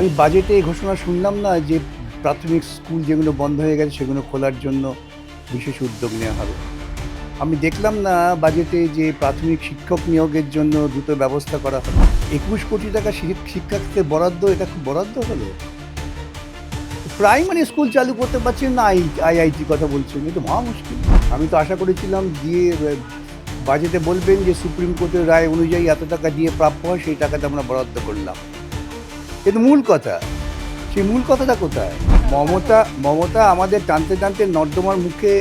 আমি বাজেটে এই ঘোষণা শুনলাম না যে প্রাথমিক স্কুল যেগুলো বন্ধ হয়ে গেছে সেগুলো খোলার জন্য বিশেষ উদ্যোগ নেওয়া হবে। আমি দেখলাম না বাজেটে যে প্রাথমিক শিক্ষক নিয়োগের জন্য দ্রুত ব্যবস্থা করা হবে। ২১ কোটি টাকা শিক্ষাক্ষেত্রে বরাদ্দ, এটা খুব বরাদ্দ হলো। প্রাইমারি স্কুল চালু করতে পারছেন না, আইআইটি কথা বলছেন, এটা মহা মুশকিল। আমি তো আশা করেছিলাম দিয়ে বাজেটে বলবেন যে সুপ্রিম কোর্টের রায় অনুযায়ী এত টাকা দিয়ে প্রাপ্য হয়, সেই টাকাটা আমরা বরাদ্দ করলাম। কিন্তু মূল কথা, সেই মূল কথাটা কোথায়? মমতা আমাদের টানতে টানতে নর্দমার মুখে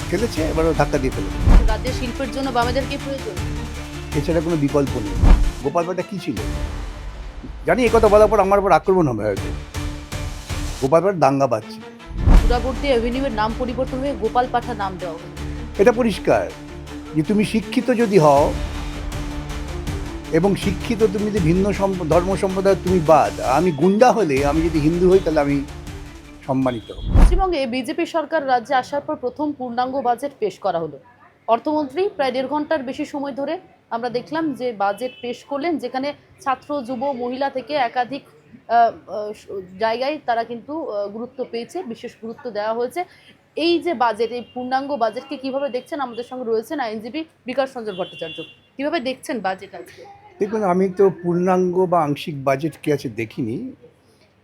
ফেলেছে, এবার ধাক্কা দিয়ে ফেলেছে। রাজ্যের শিল্পের জন্য বামেদের কি প্রয়োজন? এছাড়া কোনো বিকল্প নেই। গোপাল ভাঁড়টা কী ছিল জানি, এ কথা বলার পর আমার উপর আক্রমণ হবে হয়তো। গোপাল ভাঁড় দাঙ্গা বাজছে, চূড়াবর্তী অ্যাভিনিউয়ের নাম পরিবর্তন হয়ে গোপাল পাঠা নাম দেওয়া হলো। এটা পরিষ্কার যে তুমি শিক্ষিত যদি হও এবং শিক্ষিত তুমি যদি ভিন্ন ধর্ম সম্প্রদায় তুমি বাদ, আমি গুন্ডা হলে, আমি যদি হিন্দু হই তাহলে আমি সম্মানিত হব। পশ্চিমবঙ্গে বিজেপি সরকার রাজ্যে আসার পর প্রথম পূর্ণাঙ্গ বাজেট পেশ করা হলো। অর্থমন্ত্রী প্রায় ১.৫ ঘন্টার বেশি সময় ধরে আমরা দেখলাম যে বাজেট পেশ করলেন, যেখানে ছাত্র, যুব, মহিলা থেকে একাধিক জায়গায় তারা কিন্তু গুরুত্ব পেয়েছে, বিশেষ গুরুত্ব দেওয়া হয়েছে। এই যে বাজেট, এই পূর্ণাঙ্গ বাজেটকে কিভাবে দেখছেন? আমাদের সঙ্গে রয়েছেন আইনজীবী বিকাশ রঞ্জন ভট্টাচার্য। কিভাবে দেখছেন বাজেট আজকে? দেখুন, আমি তো পূর্ণাঙ্গ বা আংশিক বাজেট কী আছে দেখিনি,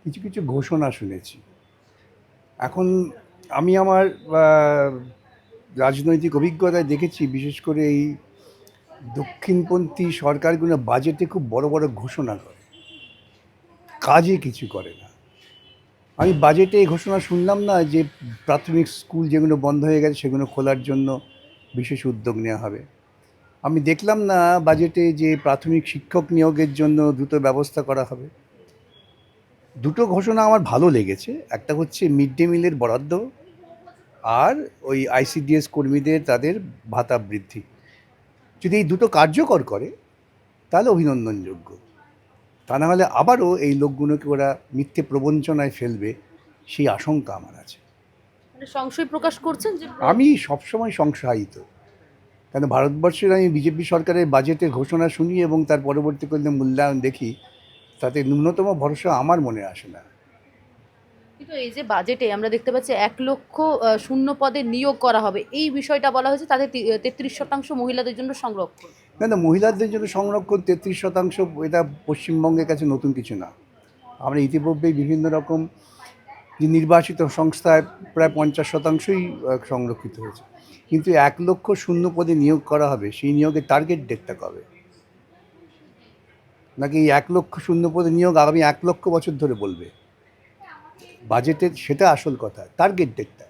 কিছু কিছু ঘোষণা শুনেছি। এখন আমি আমার রাজনৈতিক অভিজ্ঞতায় দেখেছি, বিশেষ করে এই দক্ষিণপন্থী সরকারগুলো বাজেটে খুব বড় বড় ঘোষণা করে, কাজে কিছু করে না। আমি বাজেটে এই ঘোষণা শুনলাম না যে প্রাথমিক স্কুল যেগুলো বন্ধ হয়ে গেছে সেগুলো খোলার জন্য বিশেষ উদ্যোগ নেওয়া হবে। আমি দেখলাম না বাজেটে যে প্রাথমিক শিক্ষক নিয়োগের জন্য দ্রুত ব্যবস্থা করা হবে। দুটো ঘোষণা আমার ভালো লেগেছে, একটা হচ্ছে মিড ডে মিলের বরাদ্দ, আর ওই আইসিডিএস কর্মীদের তাদের ভাতা বৃদ্ধি। যদি এই দুটো কার্যকর করে তাহলে অভিনন্দনযোগ্য, তা না হলে আবারও এই লোকগুলোকে ওরা মিথ্যে প্রবঞ্চনায় ফেলবে, সেই আশঙ্কা আমার আছে। মানে সংশয় প্রকাশ করছেন যে আমি সবসময় সংশয়িত, কেন ভারতবর্ষের আমি বিজেপি সরকারের বাজেটের ঘোষণা শুনি এবং তার পরবর্তীকালে মূল্যায়ন দেখি, তাতে ন্যূনতম ভরসা আমার মনে আসে না। কিন্তু এই যে বাজেটে আমরা দেখতে পাচ্ছি ১,০০,০০০ শূন্য পদে নিয়োগ করা হবে, এই বিষয়টা বলা হয়েছে, তাতে ৩৩% মহিলাদের জন্য সংরক্ষণ। না না, মহিলাদের জন্য সংরক্ষণ 33%, এটা পশ্চিমবঙ্গের কাছে নতুন কিছু না। আমরা ইতিপূর্বেই বিভিন্ন রকম যে নির্বাচিত সংস্থায় প্রায় 50%ই সংরক্ষিত হয়েছে। কিন্তু ১,০০,০০০ শূন্য পদে নিয়োগ করা হবে, সেই নিয়োগের টার্গেট ডেটটা কবে? নাকি এই ১,০০,০০০ শূন্য পদে নিয়োগ আগামী ১,০০,০০০ বছর ধরে বলবে? বাজেটের সেটা আসল কথা, টার্গেট ডেটটা।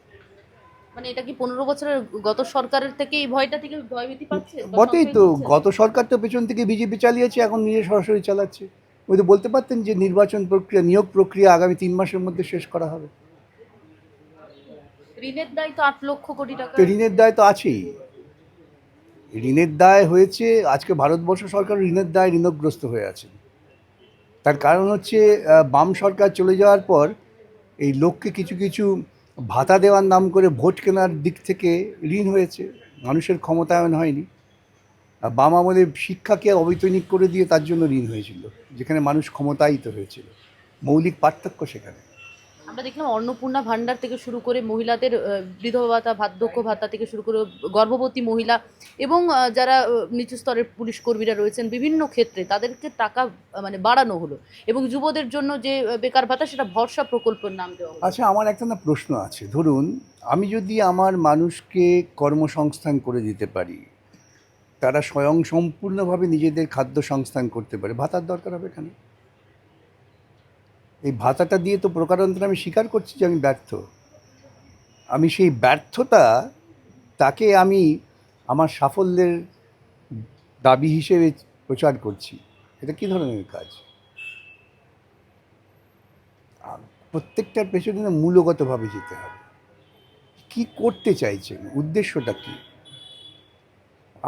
মানে এটা কি ১৫ বছরের গত সরকারের থেকে এই ভয়টা থেকে ভয়ভীতি পাচ্ছে বা বটেই সংশয় তো, করছে? গত সরকার তো পেছন থেকে বিজেপি চালিয়েছে, এখন নিজে সরাসরি চালাচ্ছে। ওই তো বলতে পারতেন যে নির্বাচন প্রক্রিয়া, নিয়োগ প্রক্রিয়া আগামী ৩ মাসের মধ্যে শেষ করা হবে। ঋণের দায় তো ৮,০০,০০,০০,০০০ টাকা। তো ঋণের দায় তো আছেই, ঋণের দায় হয়েছে। আজকে ভারতবর্ষ সরকার ঋণের দায় ঋণগ্রস্ত হয়ে আছে। তার কারণ হচ্ছে বাম সরকার চলে যাওয়ার পর এই লোককে কিছু কিছু ভাতা দেওয়ার নাম করে ভোট কেনার দিক থেকে ঋণ হয়েছে, মানুষের ক্ষমতায়ন হয়নি। আর বাম আমলে শিক্ষাকে অবৈতনিক করে দিয়ে তার জন্য ঋণ হয়েছিল, যেখানে মানুষ ক্ষমতায়িত হয়েছিল। মৌলিক পার্থক্য সেখানে। আমরা দেখলাম অন্নপূর্ণা ভান্ডার থেকে শুরু করে মহিলাদের বিধবা ভাতা, বার্ধক্য ভাতা থেকে শুরু করে গর্ভবতী মহিলা এবং যারা নিচু স্তরের পুলিশ কর্মীরা রয়েছেন, বিভিন্ন ক্ষেত্রে তাদেরকে টাকা মানে বাড়ানো হলো। এবং যুবদের জন্য যে বেকার ভাতা, সেটা ভরসা প্রকল্পের নাম দেওয়া হলো। আচ্ছা, আমার একটা না প্রশ্ন আছে। ধরুন, আমি যদি আমার মানুষকে কর্মসংস্থান করে দিতে পারি, তারা স্বয়ং সম্পূর্ণভাবে নিজেদের খাদ্য সংস্থান করতে পারে, ভাতার দরকার হবে কেন? এই ভাতাটা দিয়ে তো প্রকারান্তরে আমি স্বীকার করছি যে আমি ব্যর্থ। আমি সেই ব্যর্থতা, তাকে আমি আমার সাফল্যের দাবি হিসেবে প্রচার করছি। এটা কী ধরনের কাজ? প্রত্যেকটার পেছনে না মূলগতভাবে যেতে হবে। কী করতে চাইছেন, উদ্দেশ্যটা কী?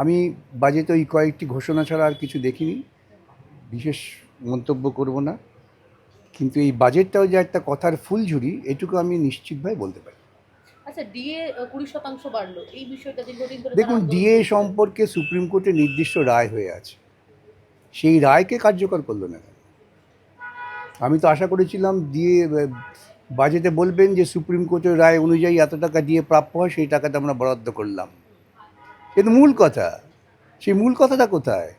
আমি বাজেটে ওই কয়েকটি ঘোষণা ছাড়া আর কিছু দেখিনি, বিশেষ মন্তব্য করব না। কিন্তু এই বাজেটটাও যে একটা কথার ফুলঝুরি, এটুকু আমি নিশ্চিতভাবে বলতে পারি। আচ্ছা, ডিএ ২০% বাড়লো, এই বিষয়টা দীর্ঘদিন ধরে তারা দেখুন, আন্দোলন ডিএ করছে। সম্পর্কে সুপ্রিম কোর্টে নির্দিষ্ট রায় হয়ে আছে, সেই রায়কে কার্যকর করলো না কেন? আমি তো আশা করেছিলাম দিয়ে বাজেটে বলবেন যে সুপ্রিম কোর্টের রায় অনুযায়ী এত টাকা দিয়ে প্রাপ্য হয়, সেই টাকাটা আমরা বরাদ্দ করলাম। কিন্তু মূল কথা, সেই মূল কথাটা কোথায়?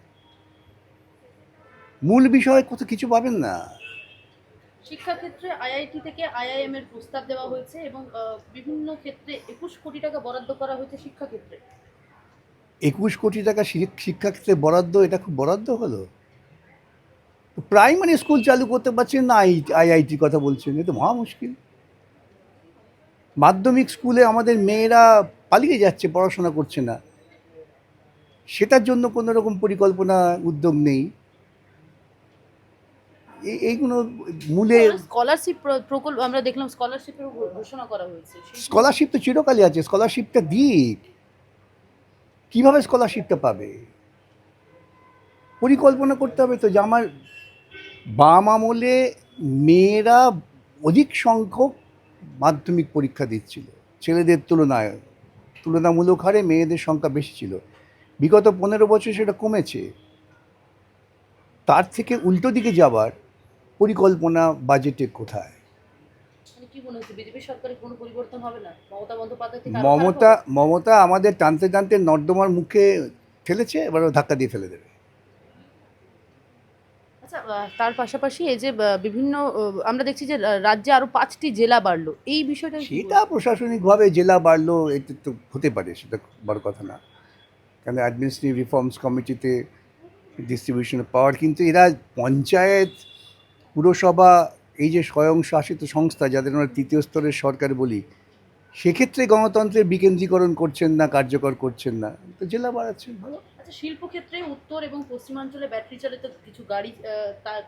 মূল বিষয় কোথাও কিছু পাবেন না। শিক্ষাক্ষেত্রে আইআইটি থেকে আইআইএম এর প্রস্তাব দেওয়া হয়েছে এবং বিভিন্ন ক্ষেত্রে 21 কোটি টাকা বরাদ্দ করা হয়েছে শিক্ষাক্ষেত্রে। 21 কোটি টাকা শিক্ষাক্ষেত্রে বরাদ্দ, এটা খুব বরাদ্দ হলো? প্রাইমারি স্কুল চালু করতে পারছেন না, আইআইটির কথা বলছেন, এ তো মহা মুশকিল। মাধ্যমিক স্কুলে আমাদের মেয়েরা পালিয়ে যাচ্ছে, পড়াশোনা করছে না, সেটার জন্য কোনো রকম পরিকল্পনা, উদ্যোগ নেই। এইগুলো মূলে। স্কলারশিপ প্রকল্প আমরা দেখলাম, স্কলারশিপের ঘোষণা করা হয়েছে। স্কলারশিপ তো চিরকালই আছে, স্কলারশিপটা দিক। কীভাবে স্কলারশিপটা পাবে? পরিকল্পনা করতে হবে তো, যে আমার বাম আমলে মেয়েরা অধিক সংখ্যক মাধ্যমিক পরীক্ষা দিচ্ছিল ছেলেদের তুলনামূলক হারে মেয়েদের সংখ্যা বেশি ছিল। বিগত 15 বছর সেটা কমেছে। তার থেকে উল্টো দিকে যাবার পরিকল্পনা বাজেটে কোথায়? কি মনে হচ্ছে বিজেপি সরকারের কোনো পরিবর্তন হবে না? মমতা বন্দ্যোপাধ্যায় থেকে মমতা আমাদের টানতে টানতে নর্দমার মুখে ঠেলেছে, এবার ধাক্কা দিয়ে ফেলে দেবে। আচ্ছা, তার পাশাপাশি এই যে বিভিন্ন আমরা দেখছি যে রাজ্যে আরো 5টি জেলা বাড়লো, এই বিষয়টা সেটা প্রশাসনিকভাবে জেলা বাড়লো, এটা তো হতে পারে, সেটা বড় কথা না। কেন অ্যাডমিনিস্ট্রেটিভ রিফর্মস কমিটিতে ডিস্ট্রিবিউশন অফ পাওয়ার, কিন্তু এরা পঞ্চায়েত, পুরসভা, এই যে স্বয়ংশাসিত সংস্থা যাদের আমরা তৃতীয় স্তরের সরকার বলি, সেক্ষেত্রে গণতন্ত্রের বিকেন্দ্রীকরণ করছেন না, কার্যকর করছেন না, তো জেলা বাড়াচ্ছেন, ভালো। আচ্ছা, শিল্পক্ষেত্রে উত্তর এবং পশ্চিমাঞ্চলে ব্যাটারি চালিত কিছু গাড়ি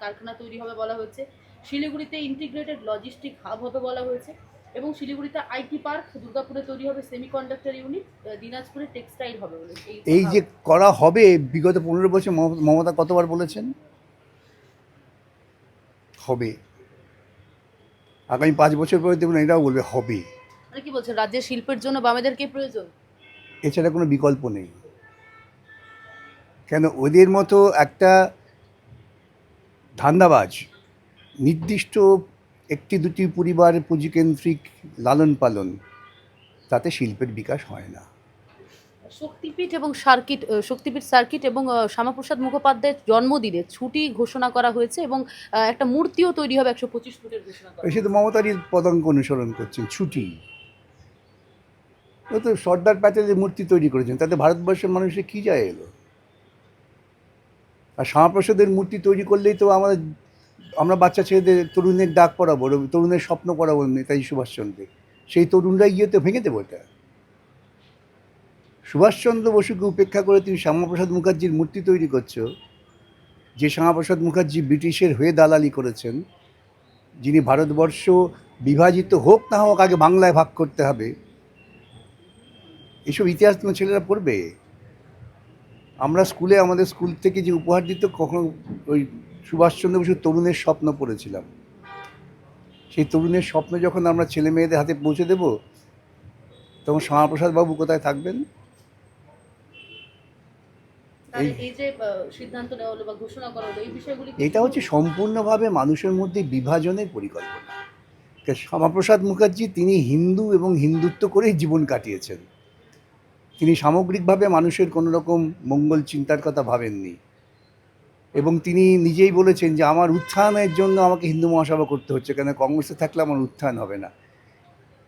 কারখানা তৈরি হবে বলা হয়েছে। শিলিগুড়িতে ইন্টিগ্রেটেড লজিস্টিক হাব হবে বলা হয়েছে এবং শিলিগুড়িতে আইটি পার্ক, দুর্গাপুরে তৈরি হবে সেমিকন্ডাক্টর ইউনিট, দিনাজপুরে টেক্সটাইল হবে বলে এই যে করা হবে, বিগত 15 বছর মমতা কতবার বলেছেন হবে? আগামী 5 বছর পরে দেখুন এটাও বলবে হবে। মানে কি বলছেন, রাজ্যের শিল্পের জন্য বামেদেরকে প্রয়োজন? এছাড়া কোনো বিকল্প নেই। কেন ওদের মতো একটা ধান্দাবাজ, নির্দিষ্ট একটি দুটি পরিবারের পুঁজিকেন্দ্রিক লালন পালন, তাতে শিল্পের বিকাশ হয় না। শক্তিপীঠ এবং শক্তিপীঠ সার্কিট এবং শ্যামাপ্রসাদ মুখোপাধ্যায়ের জন্মদিনে ছুটি ঘোষণা করা হয়েছে এবং একটা মূর্তিও তৈরি হবে 125 ফুটের ঘোষণা করা সে তো মমতারই পদাঙ্ক অনুসরণ করছেন, ছুটি। ও তো সর্দার প্যাটেলের মূর্তি তৈরি করেছেন, তাতে ভারতবর্ষের মানুষের কী যায় এলো? আর শ্যামাপ্রসাদের মূর্তি তৈরি করলেই তো আমরা বাচ্চা ছেলেদের, তরুণের ডাক পড়াবো, তরুণের স্বপ্ন পড়াবো নেতাজি সুভাষচন্দ্রের, সেই তরুণরা গিয়ে তো ভেঙে দেবো এটা। সুভাষচন্দ্র বসুকে উপেক্ষা করে তুমি শ্যামাপ্রসাদ মুখার্জির মূর্তি তৈরি করছো, যে শ্যামাপ্রসাদ মুখার্জি ব্রিটিশের হয়ে দালালি করেছেন, যিনি ভারতবর্ষ বিভাজিত হোক না হোক আগে বাংলায় ভাগ করতে হবে, এসব ইতিহাস তোমার ছেলেরা পড়বে? আমরা স্কুলে, আমাদের স্কুল থেকে যে উপহার দিত, কখনো ওই সুভাষচন্দ্র বসুর তরুণের স্বপ্ন পড়েছিলাম। সেই তরুণের স্বপ্ন যখন আমরা ছেলে মেয়েদের হাতে পৌঁছে দেব, তখন শ্যামাপ্রসাদ বাবু কোথায় থাকবেন? এই যে সিদ্ধান্ত নেওয়া হলো বা ঘোষণা করা হলো, এই বিষয়গুলি এটা হচ্ছে সম্পূর্ণভাবে মানুষের মধ্যে বিভাজনের পরিকল্পনা। শ্যামাপ্রসাদ মুখার্জি তিনি হিন্দু এবং হিন্দুত্ব করেই জীবন কাটিয়েছেন। তিনি সামগ্রিকভাবে মানুষের কোনো রকম মঙ্গল চিন্তার কথা ভাবেননি, এবং তিনি নিজেই বলেছেন যে আমার উত্থানের জন্য আমাকে হিন্দু মহাসভা করতে হচ্ছে, কেন কংগ্রেসে থাকলে আমার উত্থান হবে না।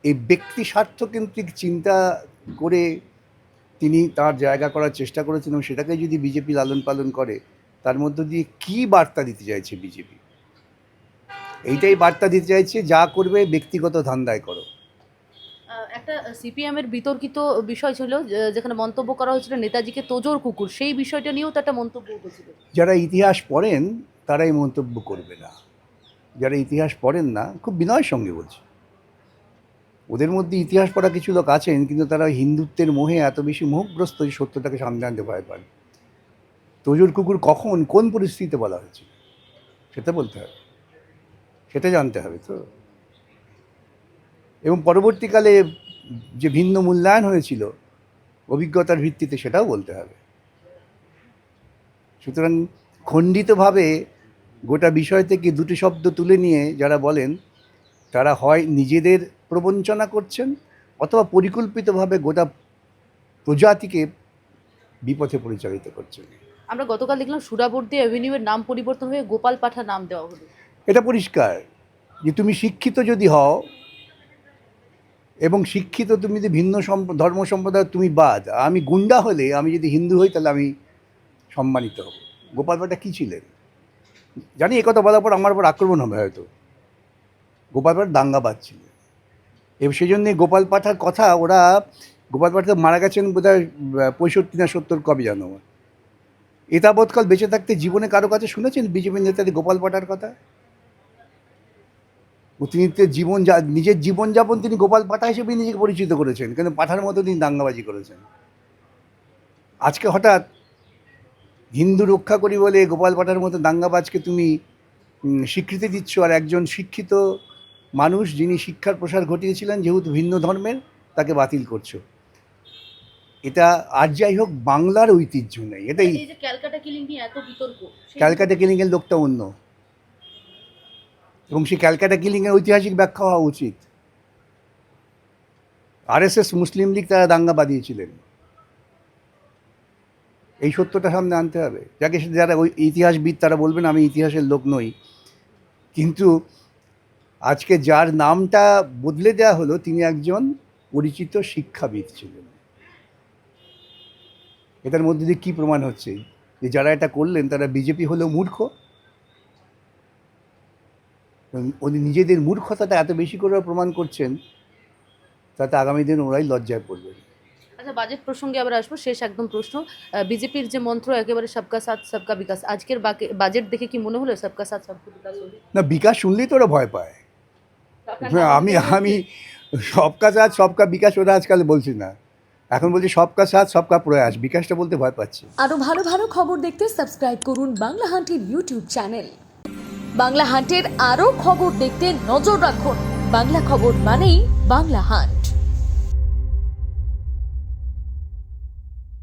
এই ব্যক্তি স্বার্থকেন্দ্রিক চিন্তা করে তিনি তার জায়গা করার চেষ্টা করেছেন, এবং সেটাকে যদি বিজেপি লালন পালন করে, তার মধ্য দিয়ে কী বার্তা দিতে চাইছে বিজেপি? এইটাই বার্তা দিতে চাইছে, যা করবে ব্যক্তিগত ধান্দায় করো। একটা সিপিএম এর বিতর্কিত বিষয় ছিল, যেখানে মন্তব্য করা হয়েছিল নেতাজিকে তোজোর কুকুর, সেই বিষয়টা নিয়েও তো একটা মন্তব্য উঠেছিল। যারা ইতিহাস পড়েন তারাই মন্তব্য করবে না, যারা ইতিহাস পড়েন না, খুব বিনয়ের সঙ্গে বলছি, ওদের মধ্যে ইতিহাস পড়া কিছু লোক আছেন, কিন্তু তারা হিন্দুত্বের মোহে এত বেশি মোহগ্রস্ত যে সত্যটাকে সামনে আনতে ভয় পান। তোজোর কুকুর কখন কোন পরিস্থিতিতে বলা হয়েছে সেটা বলতে হবে, সেটা জানতে হবে তো। এবং পরবর্তীকালে যে ভিন্ন মূল্যায়ন হয়েছিল অভিজ্ঞতার ভিত্তিতে, সেটাও বলতে হবে। সুতরাং খণ্ডিতভাবে গোটা বিষয় থেকে দুটি শব্দ তুলে নিয়ে যারা বলেন তারা হয় নিজেদের প্রবঞ্চনা করছেন অথবা পরিকল্পিতভাবে গোটা প্রজাতিকে বিপথে পরিচালিত করছেন। আমরা গতকাল দেখলাম সুরাবর্দী অ্যাভিনিউয়ের নাম পরিবর্তন হয়ে গোপাল পাঠা নাম দেওয়া হলো। এটা পরিষ্কার যে তুমি শিক্ষিত যদি হও এবং শিক্ষিত তুমি যদি ভিন্ন ধর্ম সম্প্রদায় তুমি বাদ, আমি গুন্ডা হলে আমি যদি হিন্দু হই তাহলে আমি সম্মানিত হব। গোপাল পাঠা কী ছিলেন জানি, একথা বলার পর আমার উপর আক্রমণ হবে হয়তো। গোপাল পাঠা দাঙ্গাবাজ ছিলেন এবং সেই জন্যে গোপাল পাঠার কথা ওরা, গোপাল পাঠা মারা গেছেন বোধহয় 65 না 70 কবে জানো। এতাবৎকাল বেঁচে থাকতে জীবনে কারো কাছে শুনেছেন বিজেপি নেতাদের গোপাল পাঠার কথা? তিনি নিজের জীবনযাপন তিনি গোপাল পাঠা হিসেবে নিজেকে পরিচিত করেছেন, কিন্তু পাঠার মতো তিনি দাঙ্গাবাজি করেছেন। আজকে হঠাৎ হিন্দু রক্ষা করি বলে গোপাল পাঠার মতো দাঙ্গাবাজকে তুমি স্বীকৃতি দিচ্ছ, আর একজন শিক্ষিত মানুষ যিনি শিক্ষার প্রসার ঘটিয়েছিলেন যেহেতু ভিন্ন ধর্মের, তাকে বাতিল করছো। এটা আর যাই হোক বাংলার ঐতিহ্য নেই। এটাই এই যে ক্যালকাটা কিলিং নিয়ে এত বিতর্ক, ক্যালকাটা কিলিংয়ের লোকটা অন্য, এবং সেই ক্যালকাটা কিলিংয়ের ঐতিহাসিক ব্যাখ্যা হওয়া উচিত। আরএসএস মুসলিম লীগ তারা দাঙ্গা বাঁধিয়েছিলেন, এই সত্যটা সামনে আনতে হবে। যারা ওই ইতিহাসবিদ তারা বলবেন আমি ইতিহাসের লোক নই, কিন্তু আজকে যার নামটা বদলে দেওয়া হলো তিনি একজন পরিচিত শিক্ষাবিদ ছিলেন। এটার মধ্যে দিয়ে কী প্রমাণ হচ্ছে যে যারা এটা করলেন তারা বিজেপি হলেও মূর্খ, ওদের নিজেদের মূর্খতাটা এত বেশি করে প্রমাণ করছেন, তাতে আগামী দিন ওরাই লজ্জায় পড়বেন। আচ্ছা, বাজেট প্রসঙ্গে আবার আসবো। শেষ একদম প্রশ্ন, বিজেপির যে মন্ত্র একেবারে সবকা সাথ সবকা বিকাশ, আজকের বাজেট দেখে কি মনে হলো সবকা সাথ সবকা বিকাশ হবে? না, বিকাশ শুনলেই তো ওরা ভয় পায়। আমি সবকা সাথ সবকা বিকাশ ওরা আজকাল বলছি না, এখন বলছি সবকা সাথ সবকা প্রয়াস। বিকাশটা বলতে ভয় পাচ্ছি। আরো ভালো ভালো খবর দেখতে সাবস্ক্রাইব করুন বাংলা হান্টের ইউটিউব চ্যানেল। বাংলা হান্টের আরো খবর দেখতে নজর রাখুন। বাংলা খবর মানেই বাংলা হান্ট।